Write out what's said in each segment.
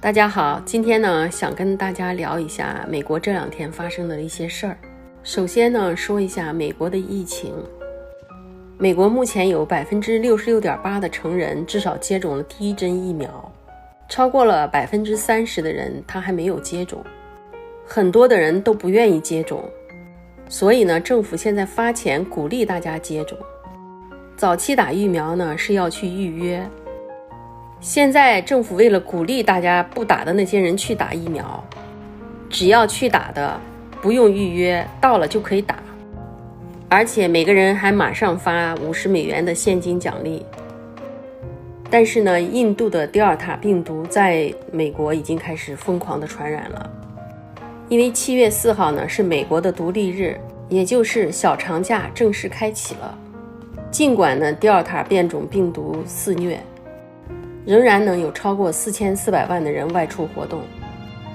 大家好，今天呢想跟大家聊一下美国这两天发生的一些事儿。首先呢说一下美国的疫情。美国目前有 66.8% 的成人至少接种了第一针疫苗，超过了 30% 的人他还没有接种，很多的人都不愿意接种，所以呢政府现在发钱鼓励大家接种。早期打疫苗呢是要去预约，现在政府为了鼓励大家不打的那些人去打疫苗，只要去打的不用预约，到了就可以打，而且每个人还马上发$50的现金奖励。但是呢，印度的德尔塔病毒在美国已经开始疯狂的传染了，因为7月4号呢是美国的独立日，也就是小长假正式开启了。尽管呢德尔塔变种病毒肆虐，仍然能有超过4400万的人外出活动，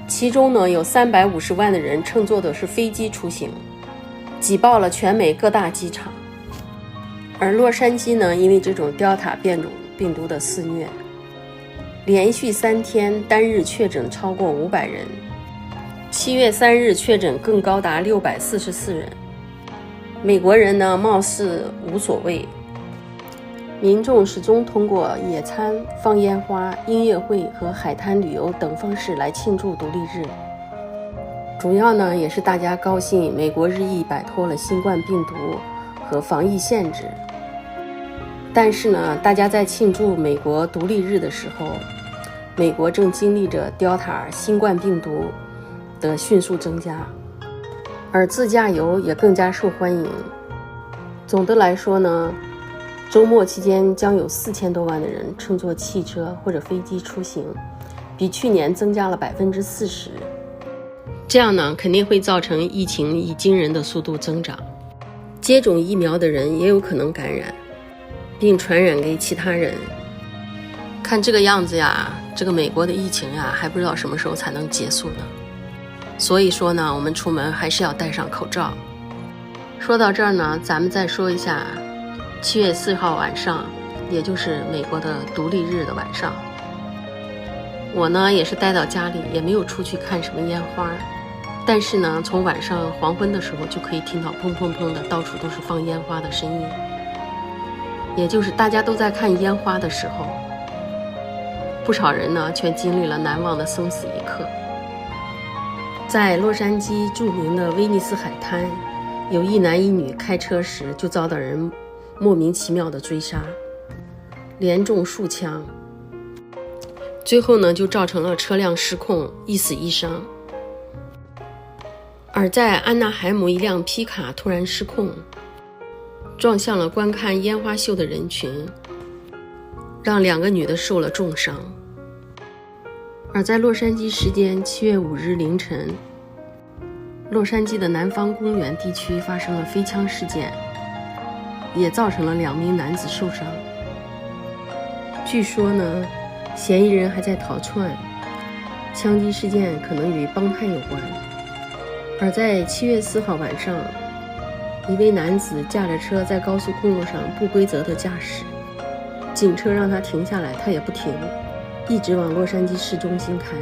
其中呢有350万的人乘坐的是飞机出行，挤爆了全美各大机场。而洛杉矶呢，因为这种德尔塔变种病毒的肆虐，连续3天单日确诊超过500人，7月3日确诊更高达644人。美国人呢貌似无所谓，民众始终通过野餐、放烟花、音乐会和海滩旅游等方式来庆祝独立日。主要呢也是大家高兴美国日益摆脱了新冠病毒和防疫限制。但是呢，大家在庆祝美国独立日的时候，美国正经历着德尔塔新冠病毒的迅速增加，而自驾游也更加受欢迎。总的来说呢，周末期间将有4000多万的人乘坐汽车或者飞机出行，比去年增加了40%。这样呢，肯定会造成疫情以惊人的速度增长。接种疫苗的人也有可能感染，并传染给其他人。看这个样子呀，这个美国的疫情呀，还不知道什么时候才能结束呢。所以说呢，我们出门还是要戴上口罩。说到这儿呢，咱们再说一下7月4号晚上，也就是美国的独立日的晚上，我呢也是待到家里，也没有出去看什么烟花。但是呢，从晚上黄昏的时候就可以听到砰砰砰的，到处都是放烟花的声音。也就是大家都在看烟花的时候，不少人呢却经历了难忘的生死一刻。在洛杉矶著名的威尼斯海滩，有一男一女开车时就遭到人莫名其妙的追杀，连中数枪，最后呢就造成了车辆失控，一死一伤。而在安纳海姆，一辆皮卡突然失控，撞向了观看烟花秀的人群，让2个女的受了重伤。而在洛杉矶时间7月5日凌晨，洛杉矶的南方公园地区发生了飞枪事件，也造成了2名男子受伤。据说呢，嫌疑人还在逃窜，枪击事件可能与帮派有关。而在7月4号晚上，一位男子驾着车在高速公路上不规则的驾驶，警车让他停下来，他也不停，一直往洛杉矶市中心开。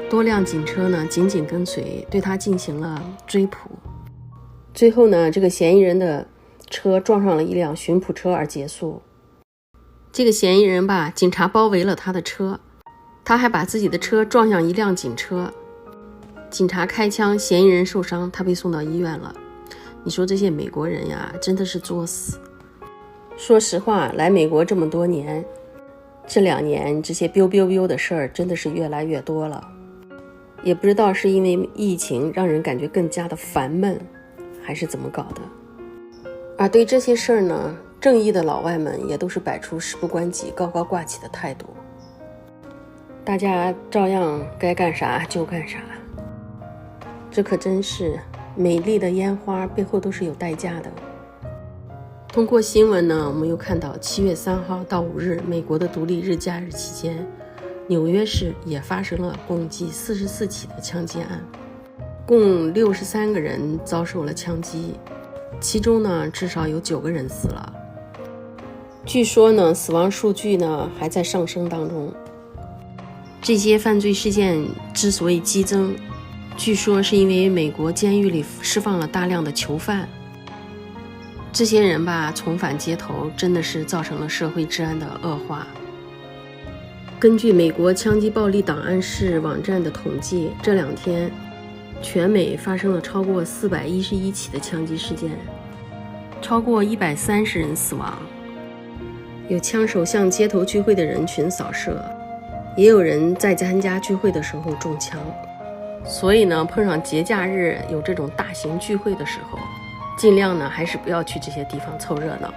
多辆警车呢紧紧跟随，对他进行了追捕。最后呢，这个嫌疑人的车撞上了一辆巡捕车而结束。这个嫌疑人吧，警察包围了他的车，他还把自己的车撞向一辆警车，警察开枪，嫌疑人受伤，他被送到医院了。你说这些美国人呀，真的是作死。说实话，来美国这么多年，这2年这些 biu 的事儿真的是越来越多了。也不知道是因为疫情让人感觉更加的烦闷，还是怎么搞的。而对这些事儿呢，正义的老外们也都是摆出事不关己、高高挂起的态度，大家照样该干啥就干啥。这可真是美丽的烟花背后都是有代价的。通过新闻呢，我们又看到7月3号到5日美国的独立日假日期间，纽约市也发生了共计44起的枪击案，共63个人遭受了枪击，其中呢至少有9个人死了。据说呢死亡数据呢还在上升当中。这些犯罪事件之所以激增，据说是因为美国监狱里释放了大量的囚犯，这些人吧重返街头，真的是造成了社会治安的恶化。根据美国枪击暴力档案室网站的统计，这2天全美发生了超过411起的枪击事件，超过130人死亡。有枪手向街头聚会的人群扫射，也有人在参加聚会的时候中枪。所以呢，碰上节假日有这种大型聚会的时候，尽量呢还是不要去这些地方凑热闹。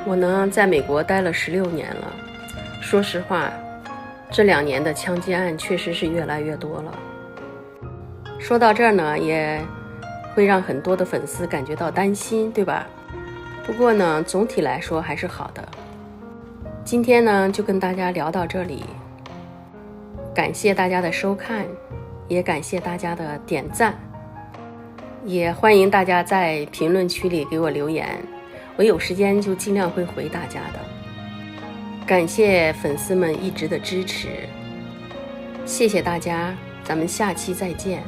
我呢在美国待了16年了，说实话，这2年的枪击案确实是越来越多了。说到这儿呢，也会让很多的粉丝感觉到担心，对吧？不过呢，总体来说还是好的。今天呢，就跟大家聊到这里，感谢大家的收看，也感谢大家的点赞，也欢迎大家在评论区里给我留言，我有时间就尽量会回大家的。感谢粉丝们一直的支持，谢谢大家，咱们下期再见。